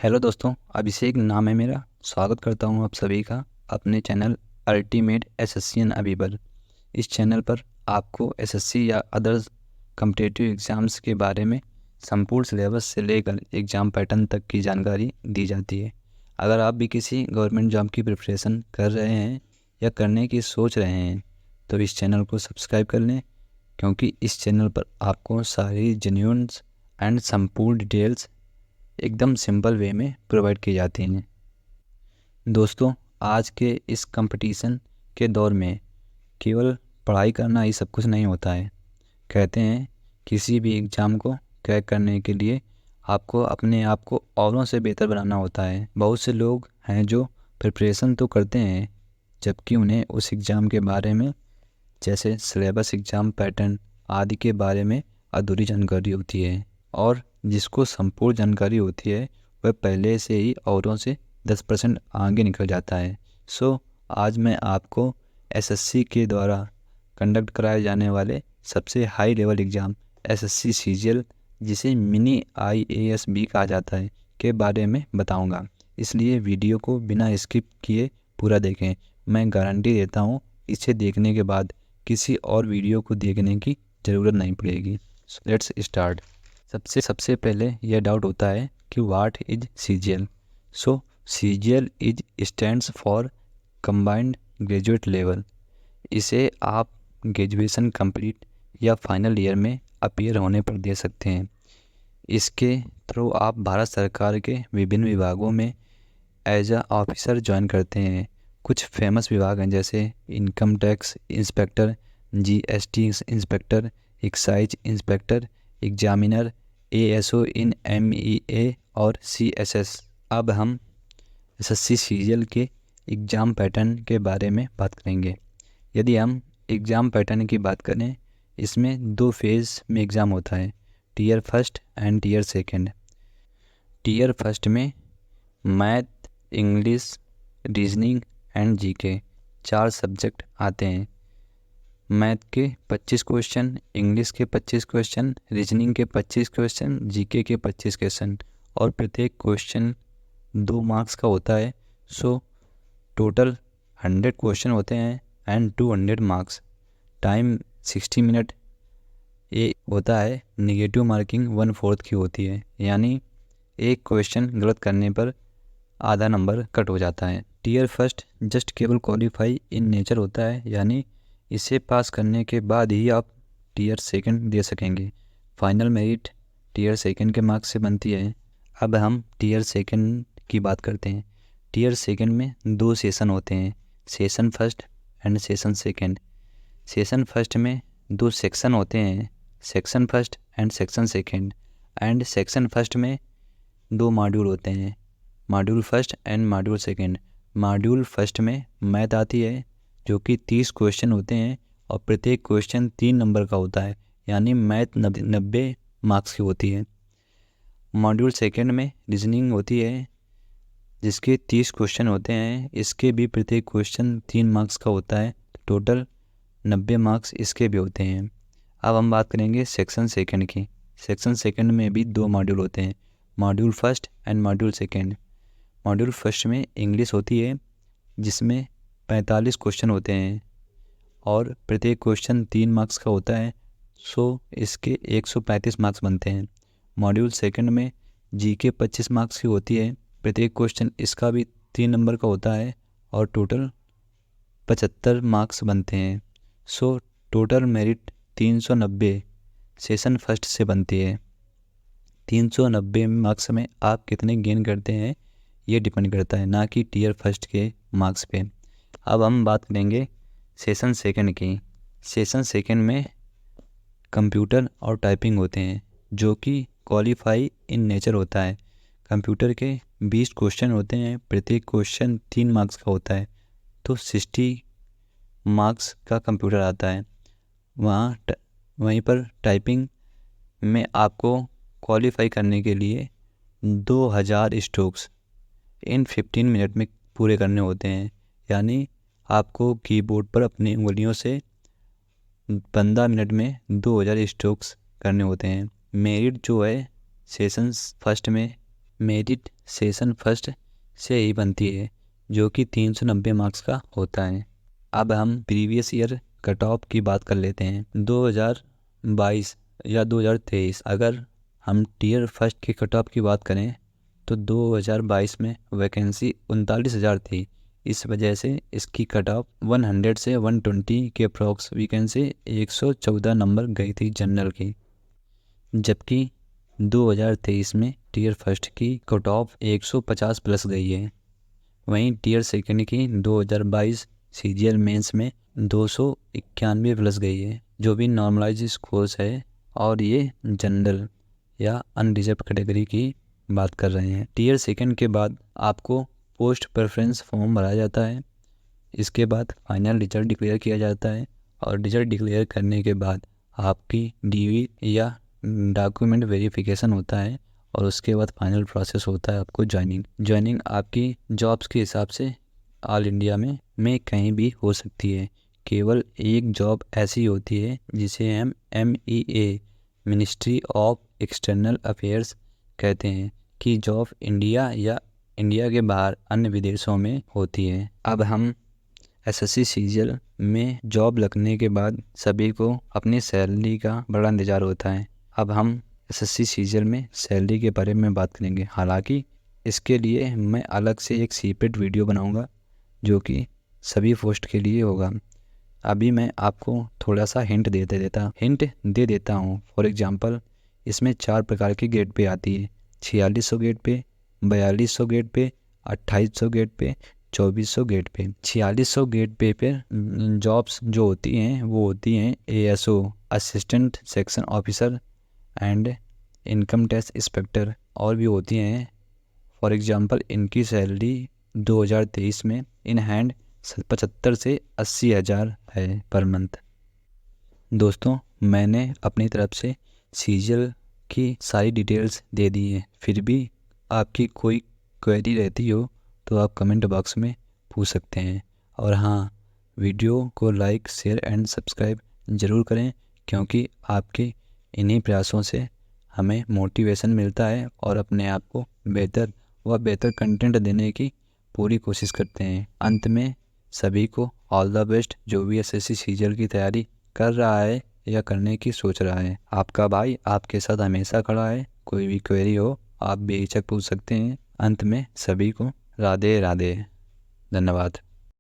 Hello दोस्तों, अभिषेक नाम है मेरा। स्वागत करता हूं आप सभी का अपने चैनल अल्टीमेट एसएससी एंड अबीबल। इस चैनल पर आपको एसएससी या अदर्स कम्पिटिटिव एग्ज़ाम्स के बारे में संपूर्ण सिलेबस से लेकर एग्ज़ाम पैटर्न तक की जानकारी दी जाती है। अगर आप भी किसी गवर्नमेंट जॉब की प्रिपरेशन कर रहे हैं या करने की सोच रहे हैं तो इस चैनल को सब्सक्राइब कर लें, क्योंकि इस चैनल पर आपको सारी जेन्युइन एंड संपूर्ण डिटेल्स एकदम सिंपल वे में प्रोवाइड की जाती हैं। दोस्तों, आज के इस कंपटीशन के दौर में केवल पढ़ाई करना ही सब कुछ नहीं होता है। कहते हैं किसी भी एग्ज़ाम को क्रैक करने के लिए आपको अपने आप को औरों से बेहतर बनाना होता है। बहुत से लोग हैं जो प्रिपरेशन तो करते हैं, जबकि उन्हें उस एग्ज़ाम के बारे में, जैसे सिलेबस, एग्ज़ाम पैटर्न आदि के बारे में अधूरी जानकारी होती है, और जिसको संपूर्ण जानकारी होती है वह पहले से ही औरों से 10% आगे निकल जाता है। आज मैं आपको एसएससी के द्वारा कंडक्ट कराए जाने वाले सबसे high level exam SSC CGL, जिसे मिनी आईएएस भी कहा जाता है, के बारे में बताऊंगा। इसलिए वीडियो को बिना स्किप किए पूरा देखें। मैं गारंटी देता हूँ इसे देखने के बाद किसी और वीडियो को देखने की ज़रूरत नहीं पड़ेगी। Let's start. सबसे पहले यह डाउट होता है कि what is CGL. CGL is stands for combined graduate level. इसे आप ग्रेजुएशन कंप्लीट या फाइनल ईयर में अपीयर होने पर दे सकते हैं। इसके थ्रू आप भारत सरकार के विभिन्न विभागों में एज अ ऑफिसर ज्वाइन करते हैं। कुछ फेमस विभाग हैं, जैसे income tax inspector, GST inspector, excise inspector, examiner, ASO in MEA और सीएसएस। अब हम एसएससी सीजीएल के एग्ज़ाम पैटर्न के बारे में बात करेंगे। यदि हम एग्ज़ाम पैटर्न की बात करें, इसमें 2 फेज़ में एग्ज़ाम होता है, tier first and tier second. Tier first में math, English, reasoning and GK 4 subject आते हैं। मैथ के 25 क्वेश्चन, इंग्लिश के 25 क्वेश्चन, रीजनिंग के 25 क्वेश्चन, जीके के 25 क्वेश्चन, और प्रत्येक क्वेश्चन 2 मार्क्स का होता है। टोटल 100 क्वेश्चन होते हैं एंड 200 मार्क्स। Time 60 minute. ये होता है नेगेटिव मार्किंग 1/4 की होती है, यानी एक क्वेश्चन गलत करने पर आधा नंबर कट हो जाता है। टीयर फर्स्ट जस्ट केवल क्वालिफाई इन नेचर होता है, यानी इसे पास करने के बाद ही आप टीयर सेकंड दे सकेंगे। फाइनल मेरिट टीयर सेकंड के मार्क्स से बनती है। अब हम टीयर सेकंड की बात करते हैं। टीयर सेकंड में 2 सेशन होते हैं, session first and session second. Session first में 2 सेक्शन होते हैं, section first and section second. And section first में 2 मॉड्यूल होते हैं, module first and module second. Module first में मैथ आती है, जो कि 30 क्वेश्चन होते हैं और प्रत्येक क्वेश्चन 3 नंबर का होता है, यानी मैथ 90 मार्क्स की होती है। मॉड्यूल सेकंड में रीजनिंग होती है, जिसके 30 क्वेश्चन होते हैं। इसके भी प्रत्येक क्वेश्चन 3 मार्क्स का होता है, टोटल 90 मार्क्स इसके भी होते हैं। अब हम बात करेंगे सेक्शन सेकंड की। सेक्शन सेकंड में भी 2 मॉड्यूल होते हैं, module first and module second. Module first में इंग्लिश होती है, जिसमें 45 क्वेश्चन होते हैं और प्रत्येक क्वेश्चन 3 मार्क्स का होता है। इसके 135 मार्क्स बनते हैं। मॉड्यूल सेकंड में जीके 25 मार्क्स की होती है, प्रत्येक क्वेश्चन इसका भी 3 नंबर का होता है और टोटल 75 मार्क्स बनते हैं। टोटल मेरिट 390 सेशन फर्स्ट से बनती है। 390 मार्क्स में आप कितने गेन करते हैं ये डिपेंड करता है, ना कि टीयर फर्स्ट के मार्क्स पे। अब हम बात करेंगे सेशन सेकंड की। सेशन सेकंड में कंप्यूटर और टाइपिंग होते हैं, जो कि क्वालिफाई इन नेचर होता है। कंप्यूटर के 20 क्वेश्चन होते हैं, प्रत्येक क्वेश्चन 3 मार्क्स का होता है, तो 60 मार्क्स का कंप्यूटर आता है। वहीं पर टाइपिंग में आपको क्वालिफाई करने के लिए 2000 स्ट्रोक्स इन 15 मिनट में पूरे करने होते हैं, यानी आपको कीबोर्ड पर अपनी उंगलियों से 15 मिनट में 2000 स्ट्रोक्स करने होते हैं। मेरिट जो है सेशन फर्स्ट में मेरिट सेशन फर्स्ट से ही बनती है, जो कि 390 मार्क्स का होता है। अब हम प्रीवियस ईयर कट ऑफ की बात कर लेते हैं। 2022 या 2023 अगर हम टीयर फर्स्ट के कट ऑफ की बात करें तो 2022 में वैकेंसी 39,000 थी। इस वजह से इसकी कट ऑफ 100 से 120 के अप्रॉक्स वैकेंसी 114 नंबर गई थी जनरल की। जबकि 2023 में टीयर फर्स्ट की कट ऑफ 150 प्लस गई है। वहीं टीयर सेकंड की 2022 सीजीएल मेंस में 291 प्लस गई है, जो भी नॉर्मलाइज स्कोर्स है, और ये जनरल या अनरिजर्व कैटेगरी की बात कर रहे हैं। टीयर सेकंड के बाद आपको पोस्ट प्रेफरेंस फॉर्म भरा जाता है। इसके बाद फाइनल रिजल्ट डिक्लेयर किया जाता है, और रिजल्ट डिक्लेयर करने के बाद आपकी डीवी या डॉक्यूमेंट वेरिफिकेशन होता है, और उसके बाद फाइनल प्रोसेस होता है आपको ज्वाइनिंग आपकी जॉब्स के हिसाब से ऑल इंडिया में कहीं भी हो सकती है। केवल एक जॉब ऐसी होती है जिसे हम MEA ministry of external affairs कहते हैं, कि जॉब इंडिया या इंडिया के बाहर अन्य विदेशों में होती है। अब हम SSC सीजीएल में जॉब लगने के बाद सभी को अपनी सैलरी का बड़ा इंतज़ार होता है। अब हम SSC सीजीएल में सैलरी के बारे में बात करेंगे। हालांकि इसके लिए मैं अलग से एक सेपरेट वीडियो बनाऊंगा, जो कि सभी पोस्ट के लिए होगा। अभी मैं आपको थोड़ा सा हिंट दे देता हूँ। फॉर एग्जांपल, इसमें 4 प्रकार की ग्रेड पे आती है। 4600 grade pay, 4200 grade pay, 2800 grade pay, 2400 grade pay. 4600 grade pay jobs जो होती हैं वो होती हैं ASO assistant section officer and income tax inspector, और भी होती हैं। फॉर एग्जांपल, इनकी सैलरी 2023 में इन हैंड 75 से 80 हज़ार है पर मंथ। दोस्तों, मैंने अपनी तरफ से सीजीएल की सारी डिटेल्स दे दी है। फिर भी आपकी कोई क्वेरी रहती हो तो आप कमेंट बॉक्स में पूछ सकते हैं। और हाँ, वीडियो को लाइक, शेयर एंड सब्सक्राइब ज़रूर करें, क्योंकि आपके इन्हीं प्रयासों से हमें मोटिवेशन मिलता है और अपने आप को बेहतर कंटेंट देने की पूरी कोशिश करते हैं। अंत में सभी को ऑल द बेस्ट, जो भी SSC सीजीएल की तैयारी कर रहा है या करने की सोच रहा है। आपका भाई आपके साथ हमेशा खड़ा है। कोई भी क्वेरी हो आप बेहिचक पूछ सकते हैं। अंत में सभी को राधे राधे। धन्यवाद।